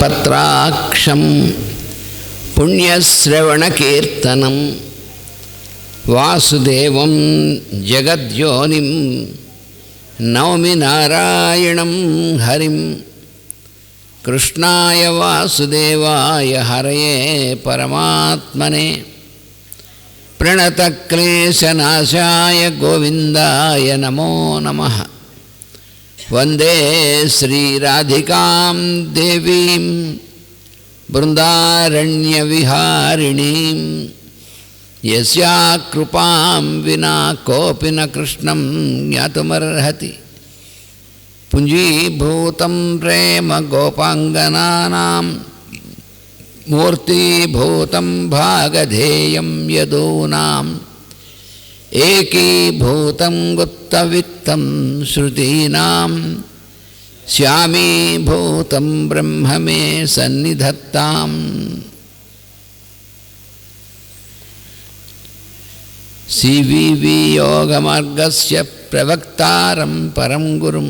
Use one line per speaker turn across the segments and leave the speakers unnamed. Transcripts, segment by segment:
కమలపత్రాక్షం పుణ్యశ్రవణకీర్తనం వాసుదేవం జగద్యోనిం నౌమి నారాయణం హరిం. కృష్ణాయ వాసుదేవాయ హరయే పరమాత్మనే ప్రణతక్లేశనాశాయ గోవిందాయ నమో నమః. వందే శ్రీరాధికాం దేవీం బృందారణ్యవిహారిణీం యస్యా కృపాం వినా కోపి న కృష్ణం జ్ఞాతుమర్హతి. పుంజీభూతం ప్రేమ గోపాంగనానాం మూర్తీభూతం భాగధేయం యదూనాం ఏకీభూతం గుప్తవిత్తం శృతీనాం శ్యామీభూతం బ్రహ్మ మే సన్నిధత్తాం. సివివి యోగమార్గస్య ప్రవక్తారం పరం గురుం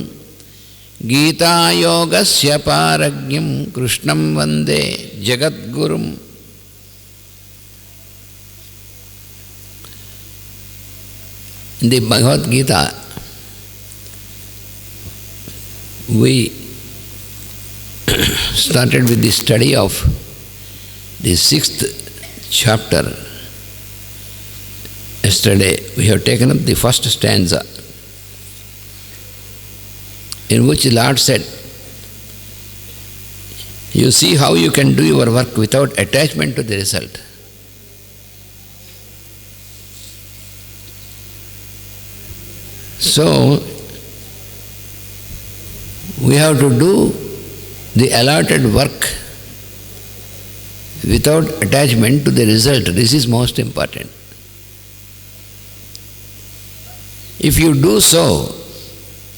గీతాయోగస్య పారజ్ఞం కృష్ణం వందే జగద్గురుం. In the Bhagavad Gita, we started with the study of the 6th chapter. Yesterday we have taken up the first stanza, in which the Lord said, you see how you can do your work without attachment to the result. So, we have to do the allotted work without attachment to the result. This is most important. If you do so,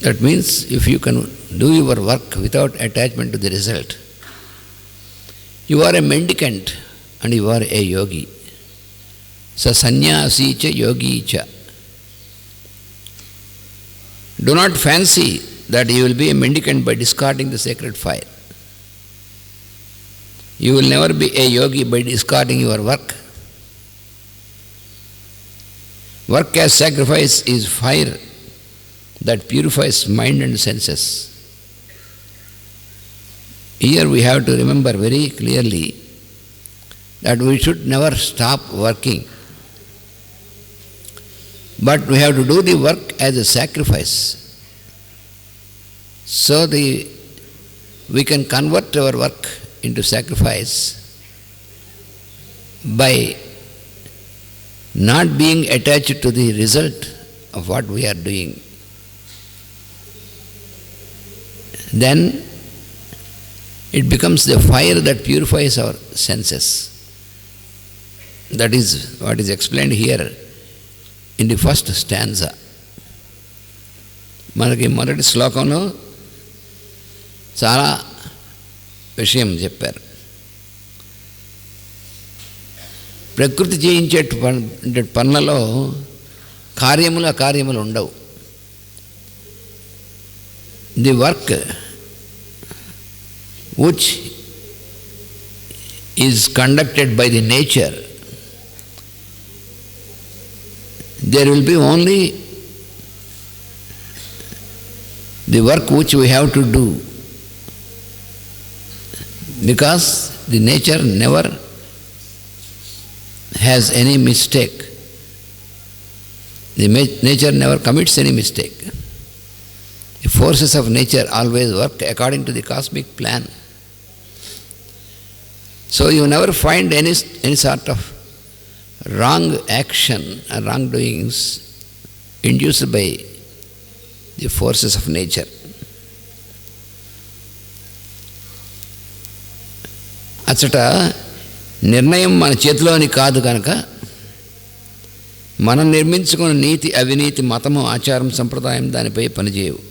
that means if you can do your work without attachment to the result, you are a mendicant and you are a yogi. Sa sannyasi cha yogi cha. Do not fancy that you will be a mendicant by discarding the sacred fire. You will never be a yogi by discarding your work. Work as sacrifice is fire that purifies mind and senses. Here we have to remember very clearly that we should never stop working, but we have to do the work as a sacrifice. So we can convert our work into sacrifice by not being attached to the result of what we are doing. Then it becomes the fire that purifies our senses. That is what is explained here in the first stanza. మనకి మొదటి శ్లోకంలో చాలా విషయం చెప్పారు. ప్రకృతి చేయించే పనులలో కార్యములు అకార్యములు ఉండవు. The work which is conducted by the nature, there will be only the work which we have to do, because the nature never has any mistake. The nature never commits any mistake. The forces of nature always work according to the cosmic plan. So you never find any sort of wrong action or wrongdoings induced by the forces of nature. అచ్చట నిర్ణయం మన చేతిలోని కాదు కనుక మనం నిర్మించుకున్న నీతి అవినీతి మతము ఆచారం సంప్రదాయం దానిపై పనిచేయవు.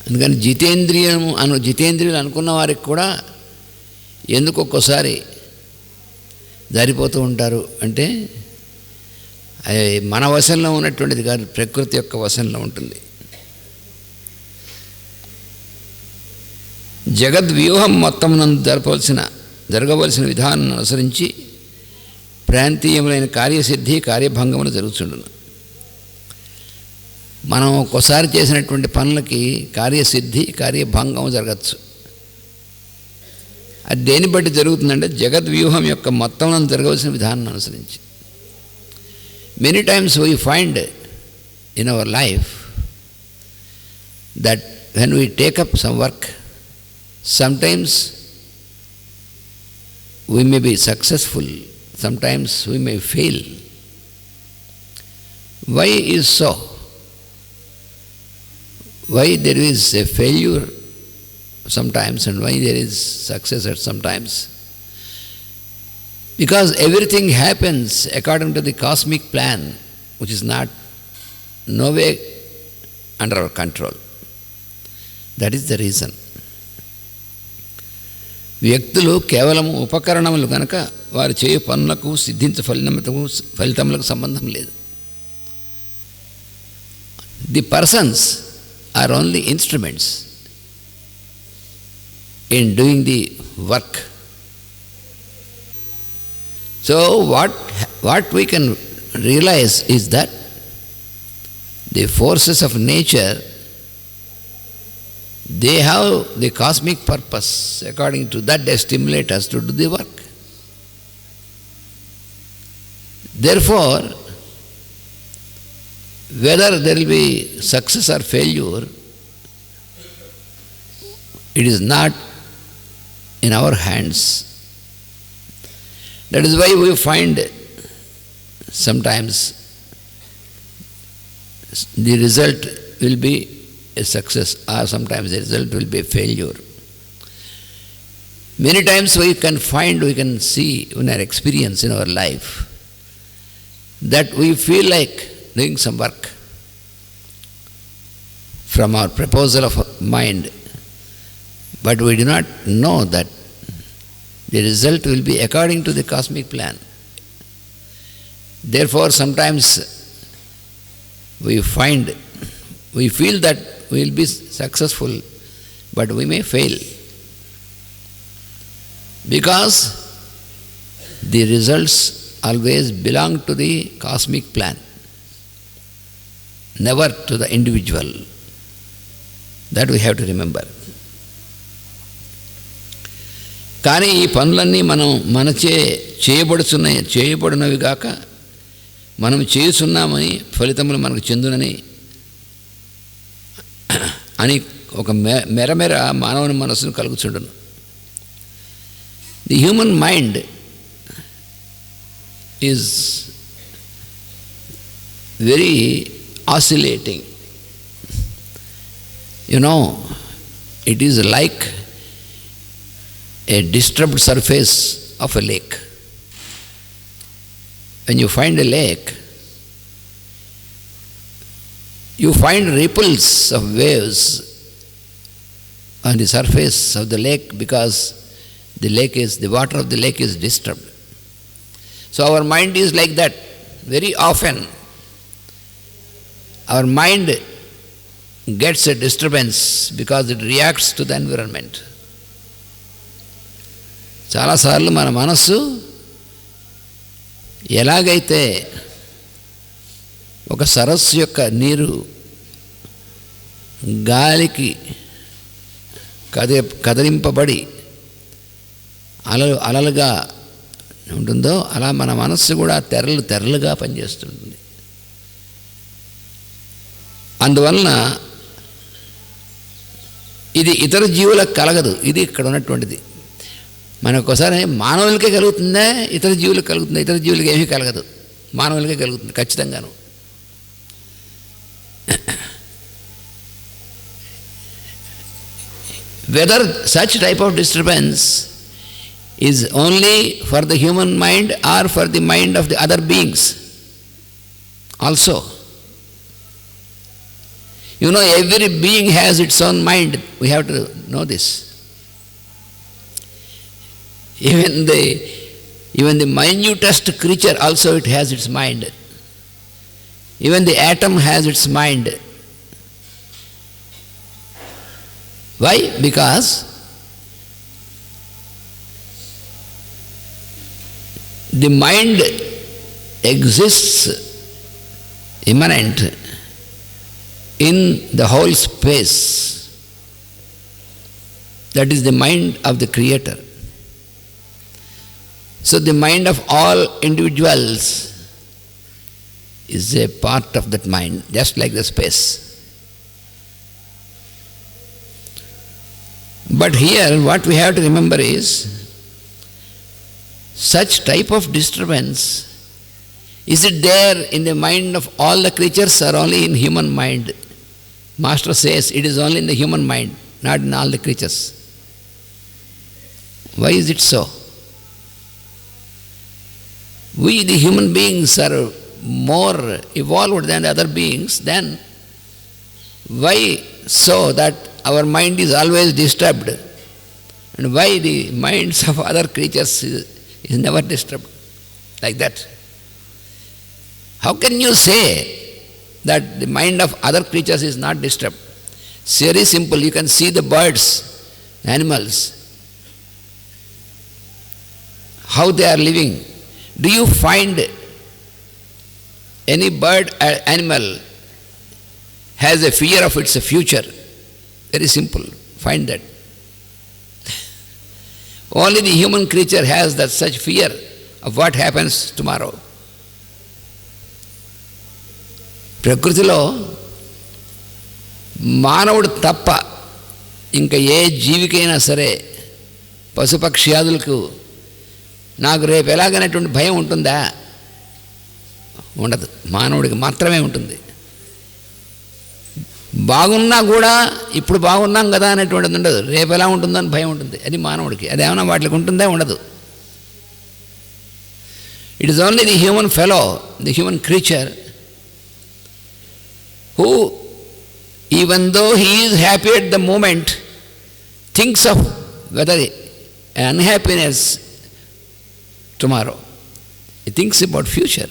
అందుకని జితేంద్రియులు అనుకున్న వారికి కూడా ఎందుకు ఒక్కోసారి జారిపోతూ ఉంటారు అంటే మన వశంలో ఉన్నటువంటిది కాదు, ప్రకృతి యొక్క వశంలో ఉంటుంది. జగద్వ్యూహం మొత్తం జరగవలసిన విధానాన్ని అనుసరించి ప్రాంతీయములైన కార్యసిద్ధి కార్యభంగములు జరుగుతుండును. మనం ఒక్కోసారి చేసినటువంటి పనులకి కార్యసిద్ధి కార్యభంగం జరగచ్చు. అది దేని బట్టి జరుగుతుందంటే జగద్వ్యూహం యొక్క మొత్తం జరగవలసిన విధానాన్ని అనుసరించి. Many times we find in our life that when we take up some work, sometimes we may be successful, sometimes we may fail. Why is so? Why there is a failure sometimes and why there is success at sometimes? Because everything happens according to the cosmic plan, which is not no way under our control. That is the reason. వ్యక్తులు కేవలం ఉపకరణములు కనుక వారు చేయు పనులకు సిద్ధించే ఫలితములకు సంబంధం లేదు. The persons are only instruments in doing the work. So what we can realise is that the forces of nature, they have the cosmic purpose. According to that, they stimulate us to do the work. Therefore, whether there will be success or failure, it is not in our hands. That is why we find sometimes the result will be a success or sometimes the result will be a failure. Many times we can see in our experience in our life that we feel like doing some work from our proposal of mind, but we do not know that the result will be according to the cosmic plan. Therefore, sometimes we feel that we will be successful, but we may fail. Because the results always belong to the cosmic plan, never to the individual. That we have to remember. కానీ ఈ పనులన్నీ మనచే చేయబడినవి గాక మనం చేస్తున్నామని ఫలితములు మనకు చెందునని అని ఒక మెరమెర మానవుని మనసును కలుగుచుండును. The human mind is very oscillating. It is like a disturbed surface of a lake. When you find a lake, you find ripples of waves on the surface of the lake because the water of the lake is disturbed. So our mind is like that. Very often our mind gets a disturbance because it reacts to the environment. చాలాసార్లు మన మనస్సు ఎలాగైతే ఒక సరస్సు యొక్క నీరు గాలికి కదిలింపబడి అలలుగా ఉంటుందో అలా మన మనస్సు కూడా తెరలుగా పనిచేస్తుంది. అందువలన ఇది ఇతర జీవులకు కలగదు. ఇది ఇక్కడ ఉన్నటువంటిది. మనకు ఒకసారి మానవులకే కలుగుతుందా, ఇతర జీవులకు కలుగుతుందా? ఇతర జీవులకి ఏమీ కలగదు, మానవులకే కలుగుతుంది ఖచ్చితంగాను. Whether such type of disturbance is only for the human mind or for the mind of the other beings also. Every being has its own mind. We have to know this. Even the minutest creature also it has its mind. Even the atom has its mind. Why? Because the mind exists immanent in the whole space. That is the mind of the Creator. So the mind of all individuals is a part of that mind, just like the space. But here what we have to remember is, such type of disturbance, is it there in the mind of all the creatures or only in human mind? Master says it is only in the human mind, not in all the creatures. Why is it so? We, the human beings, are more evolved than the other beings. Then why so that our mind is always disturbed? And why the minds of other creatures is never disturbed? Like that. How can you say that the mind of other creatures is not disturbed? It's very simple. You can see the birds, animals, how they are living. Do you find any bird or animal has a fear of its future? Very simple. Find that. Only the human creature has that such fear of what happens tomorrow. ప్రకృతిలో మానవుడు తప్ప ఇంకా ఏ జీవికైనా సరే, పశుపక్ష్యాదులకు నాకు రేపు ఎలాగనేటువంటి భయం ఉంటుందా? ఉండదు. మానవుడికి మాత్రమే ఉంటుంది. బాగున్నా కూడా ఇప్పుడు బాగున్నాం కదా అనేటువంటిది ఉండదు. రేపు ఎలా ఉంటుందని భయం ఉంటుంది. అది మానవుడికి. అది ఏమైనా వాటికి ఉంటుందా? ఉండదు. It is only the human fellow, the human creature, who, even though he is happy at the moment, thinks of whether unhappiness tomorrow. He thinks about future.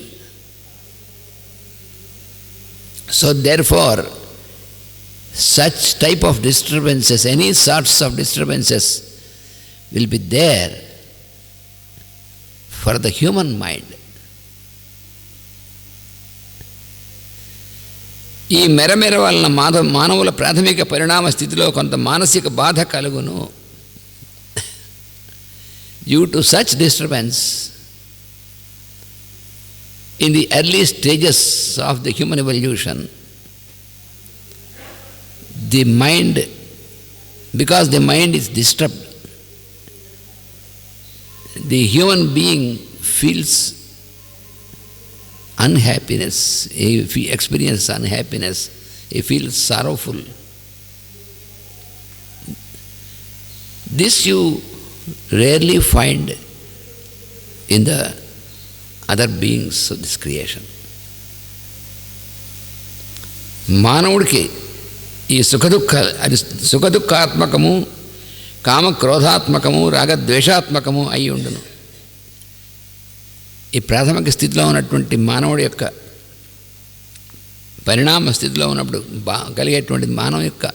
So therefore, such type of disturbances, any sorts of disturbances will be there for the human mind. ఈ మెరమెర వలన మానవుల ప్రాథమిక పరిణామ స్థితిలో కొంత మానసిక బాధ కలుగును. Due to such disturbance in the early stages of the human evolution, the mind, because the mind is disturbed, the human being feels unhappiness. If he experiences unhappiness, he feels sorrowful. This you rarely find in the other beings of this creation. మానవుడికి ఈ అది సుఖదుఖాత్మకము, కామక్రోధాత్మకము, రాగద్వేషాత్మకము అయి ఉండును. ఈ ప్రాథమిక స్థితిలో ఉన్నటువంటి మానవుడి యొక్క పరిణామ స్థితిలో ఉన్నప్పుడు కలిగేటువంటిది, మానవ యొక్క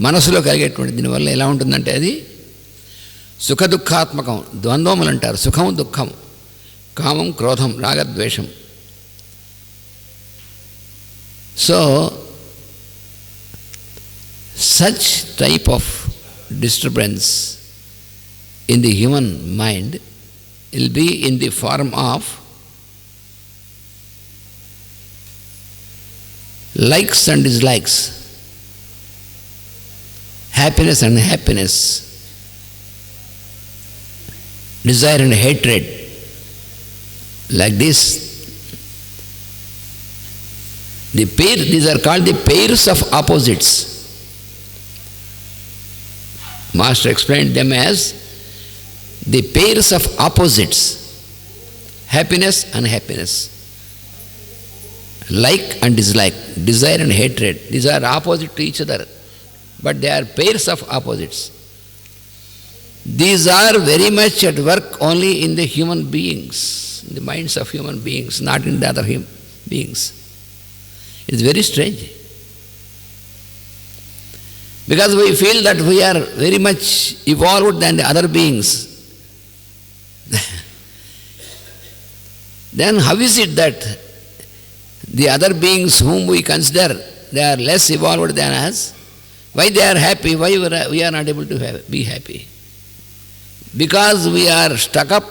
మనసులో కలిగేటువంటి దీనివల్ల ఎలా ఉంటుందంటే అది సుఖదుఖాత్మకం. ద్వంద్వములు అంటారు, సుఖము దుఃఖం, కామం క్రోధం, రాగద్వేషం. So such type of disturbance in the human mind will be in the form of likes and dislikes, happiness and unhappiness, desire and hatred. Like this, these are called the pairs of opposites. Master explained them as the pairs of opposites, happiness and unhappiness, like and dislike, desire and hatred. These are opposite to each other, but they are pairs of opposites. These are very much at work only in the human beings, in the minds of human beings, not in the other beings. It's very strange. Because we feel that we are very much evolved than the other beings. then how is it that the other beings whom we consider they are less evolved than us, why they are happy, why we are not able to be happy? Because we are stuck up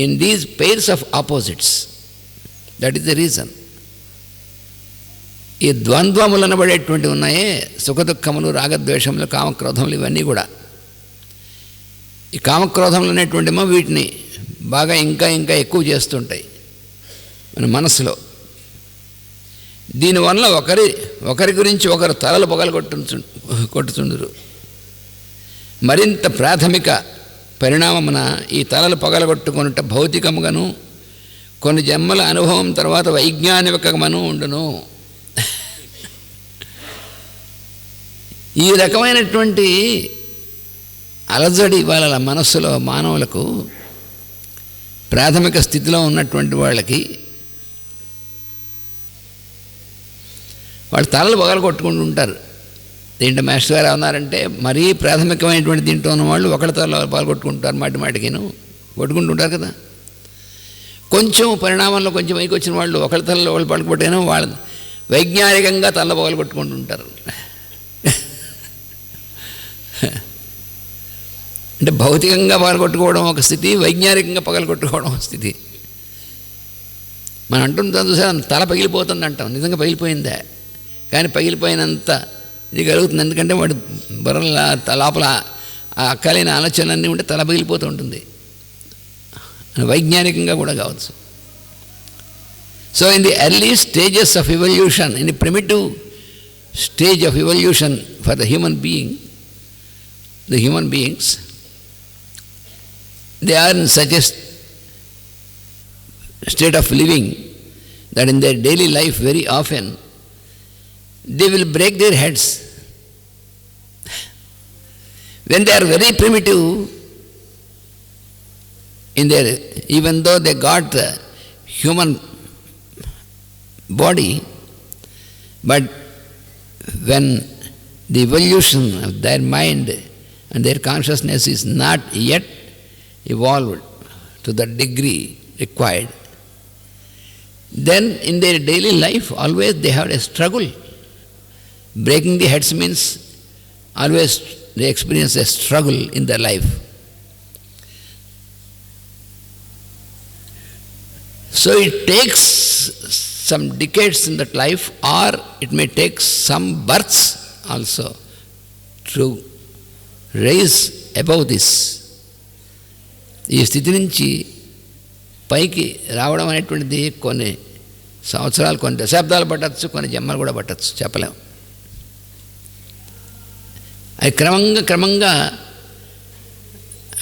in these pairs of opposites. That is the reason. ఈ ద్వంద్వములు అనబడేటువంటి ఉన్నాయే, సుఖదుఖములు, రాగద్వేషములు, కామక్రోధములు, ఇవన్నీ కూడా. ఈ కామక్రోధములు అనేటువంటిమో వీటిని బాగా ఇంకా ఇంకా ఎక్కువ చేస్తుంటాయి మన మనసులో. దీనివల్ల ఒకరి గురించి ఒకరు తలలు పగలు కొట్టుతుండరు. మరింత ప్రాథమిక పరిణామమున ఈ తలలు పగలగొట్టుకొనుట భౌతికముగాను, కొన్ని జన్మల అనుభవం తర్వాత వైజ్ఞానికమను ఉండును. ఈ రకమైనటువంటి అలజడి వాళ్ళ మనస్సులో మానవులకు, ప్రాథమిక స్థితిలో ఉన్నటువంటి వాళ్ళకి, వాళ్ళు తలలు పగలు కొట్టుకుంటూ ఉంటారు. దీంట్లో మాస్టర్ గారు ఉన్నారంటే మరీ ప్రాథమికమైనటువంటి దీంట్లో ఉన్న వాళ్ళు ఒకళ్ళ తల పాల్గొట్టుకుంటారు, మాటికిను కొట్టుకుంటుంటారు కదా. కొంచెం పరిణామంలో కొంచెం పైకి వచ్చిన వాళ్ళు ఒకళ్ళ తలలో వాళ్ళు పడుకోబట్టినా వాళ్ళు వైజ్ఞానికంగా తల పగలు కొట్టుకుంటుంటారు. అంటే భౌతికంగా పగలగొట్టుకోవడం ఒక స్థితి, వైజ్ఞానికంగా పగలగొట్టుకోవడం ఒక స్థితి. మనం అంటుంటాం చూసా, తల పగిలిపోతుంది అంటాం. నిజంగా పగిలిపోయిందా? కానీ పగిలిపోయినంత ఇది కలుగుతుంది. ఎందుకంటే వాడు బుర్రల లోపల ఆ అక్కలేని ఆలోచనలన్నీ ఉంటే తల పగిలిపోతూ ఉంటుంది. వైజ్ఞానికంగా కూడా కావచ్చు. So in the early stages of evolution, in the primitive stage of evolution for the human beings, they are in such a state of living that in their daily life very often they will break their heads. When they are very primitive in their, even though they got the human body, but when the evolution of their mind and their consciousness is not yet evolved to the degree required, then in their daily life always they have a struggle. Breaking the heads means always they experience a struggle in their life. So it takes some decades in that life, or it may take some births also to rise above this. ఈ స్థితి నుంచి పైకి రావడం అనేటువంటిది కొన్ని సంవత్సరాలు, కొన్ని దశాబ్దాలు పట్టచ్చు, కొన్ని జన్మలు కూడా పట్టచ్చు, చెప్పలేము. అది క్రమంగా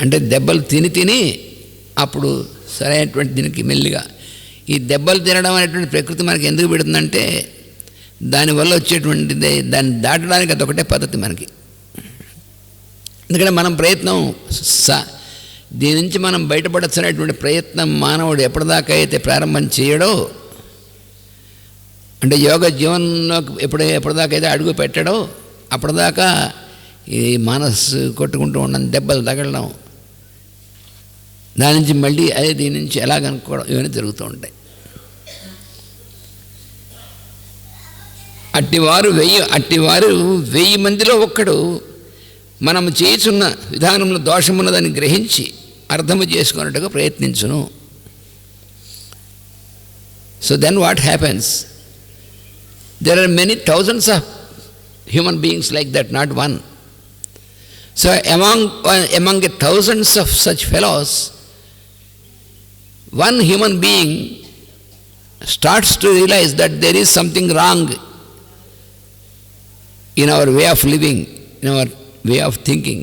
అంటే దెబ్బలు తిని అప్పుడు సరైనటువంటి దీనికి మెల్లిగా. ఈ దెబ్బలు తినడం అనేటువంటి ప్రకృతి మనకి ఎందుకు పెడుతుందంటే దానివల్ల వచ్చేటువంటిది, దాన్ని దాటడానికి అదొకటే పద్ధతి మనకి. ఎందుకంటే మనం ప్రయత్నం దీని నుంచి మనం బయటపడచ్చనేటువంటి ప్రయత్నం మానవుడు ఎప్పటిదాకా అయితే ప్రారంభం చేయడో, అంటే యోగ జీవనంలో ఎప్పటిదాకా అయితే అడుగు పెట్టడో అప్పటిదాకా ఈ మనస్సు కొట్టుకుంటూ ఉండడం, దెబ్బలు తగలడం, దాని నుంచి మళ్ళీ అదే దీని నుంచి ఎలాగనుకోవడం, ఇవన్నీ జరుగుతూ ఉంటాయి. అట్టివారు 1000 మందిలో ఒక్కడు మనము చేస్తున్న విధానంలో దోషమున్నదని గ్రహించి అర్థము చేసుకున్నట్టుగా ప్రయత్నించును. So then what happens? There are many thousands of human beings like that, not one. So among thousands of such fellows, one human being starts to realize that there is something wrong in our way of living, in our way of thinking.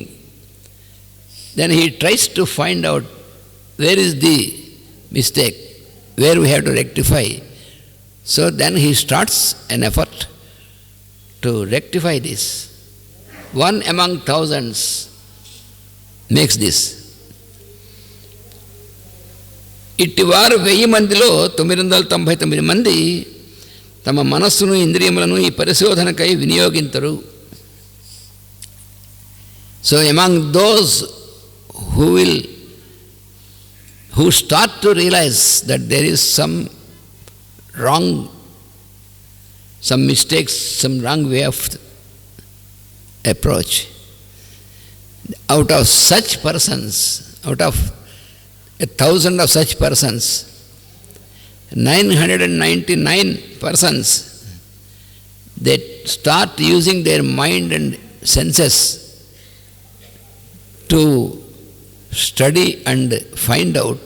Then he tries to find out where is the mistake, where we have to rectify. So then he starts an effort to rectify this. One among thousands makes this. ఇట్టివారు 1000 మందిలో 999 మంది తమ మనస్సును, ఇంద్రియములను ఈ పరిశోధనకై వినియోగించరు. So among those who will who start to realize that there is some wrong, some mistakes, some wrong way of approach. Out of such persons, out of 1,000 of such persons, 999 persons, they start using their mind and senses to study and find out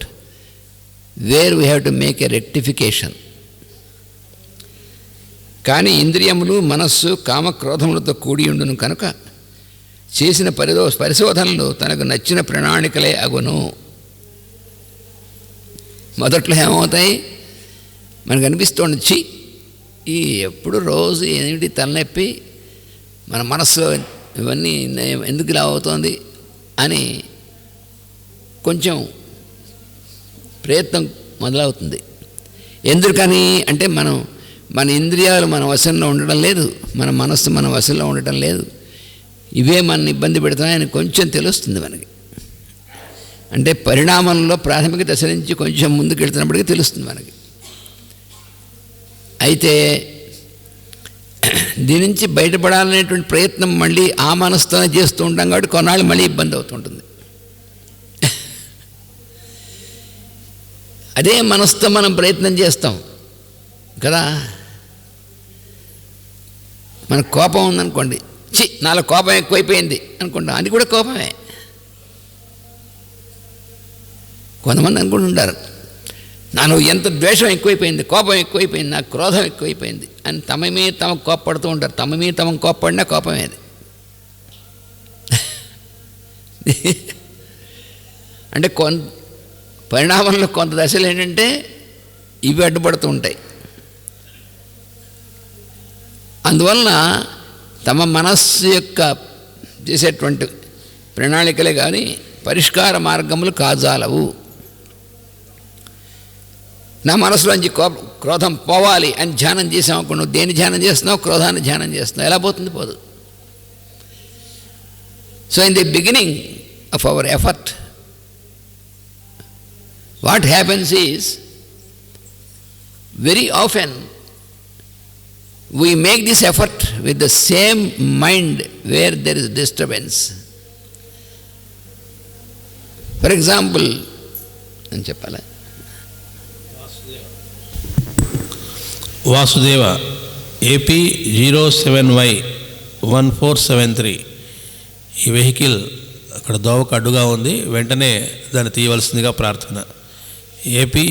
where we have to make a rectification. కానీ ఇంద్రియములు మనస్సు కామక్రోధములతో కూడి ఉండును కనుక చేసిన పరిశోధనలు తనకు నచ్చిన ప్రణాళికలే అగును. మొదట్లో ఏమవుతాయి, మనకు అనిపిస్తోంది, ఈ ఎప్పుడు రోజు ఏమిటి తలనొప్పి, మన మనస్సులో ఇవన్నీ ఎందుకు ఇలా అవుతోంది అని కొంచెం ప్రయత్నం మొదలవుతుంది. ఎందుకని అంటే మన ఇంద్రియాలు మన వశంలో ఉండడం లేదు, మన మనస్సు మన వశంలో ఉండటం లేదు, ఇవే మన ఇబ్బంది పెడుతున్నాయని కొంచెం తెలుస్తుంది మనకి. అంటే పరిణామంలో ప్రాథమిక దశ నుంచి కొంచెం ముందుకు వెళ్తున్నప్పటికీ తెలుస్తుంది మనకి. అయితే దీని నుంచి బయటపడాలనేటువంటి ప్రయత్నం మళ్ళీ ఆ మనసుతోనే చేస్తూ ఉంటాం కాబట్టి కొన్నాళ్ళు మళ్ళీ ఇబ్బంది అవుతుంటుంది. అదే మనసుతో మనం ప్రయత్నం చేస్తాం కదా. మనకు కోపం ఉందనుకోండి, నాలో కోపం ఎక్కువైపోయింది అనుకుంటాం, అది కూడా కోపమే. కొంతమంది అనుకుంటుంటారు, నాలో ఎంత ద్వేషం ఎక్కువైపోయింది, కోపం ఎక్కువైపోయింది, నాకు క్రోధం ఎక్కువైపోయింది అని తమ మీద తమకు కోప్పడుతూ ఉంటారు. తమ మీద తమకు కోప్పడినా కోపమే అది. అంటే పరిణామంలో కొంత దశలు ఏంటంటే ఇవి అడ్డుపడుతూ ఉంటాయి. అందువలన తమ మనస్సు యొక్క చేసేటువంటి ప్రణాళికలే కానీ పరిష్కార మార్గములు కాజాలవు. నా మనసులోంచి క్రోధం పోవాలి అని ధ్యానం చేసామనుకో, నువ్వు దేని ధ్యానం చేస్తున్నావు? క్రోధాన్ని ధ్యానం చేస్తున్నావు. ఎలా పోతుంది? పోదు. So in the beginning of our effort, what happens is, very often we make this effort with the same mind where there is disturbance. For example, అని చెప్పాలా,
వాసుదేవ ఏపీ 07Y1473 ఈ వెహికల్ అక్కడ దోవకు అడ్డుగా ఉంది, వెంటనే దాన్ని తీయవలసిందిగా ప్రార్థన. ఏపీ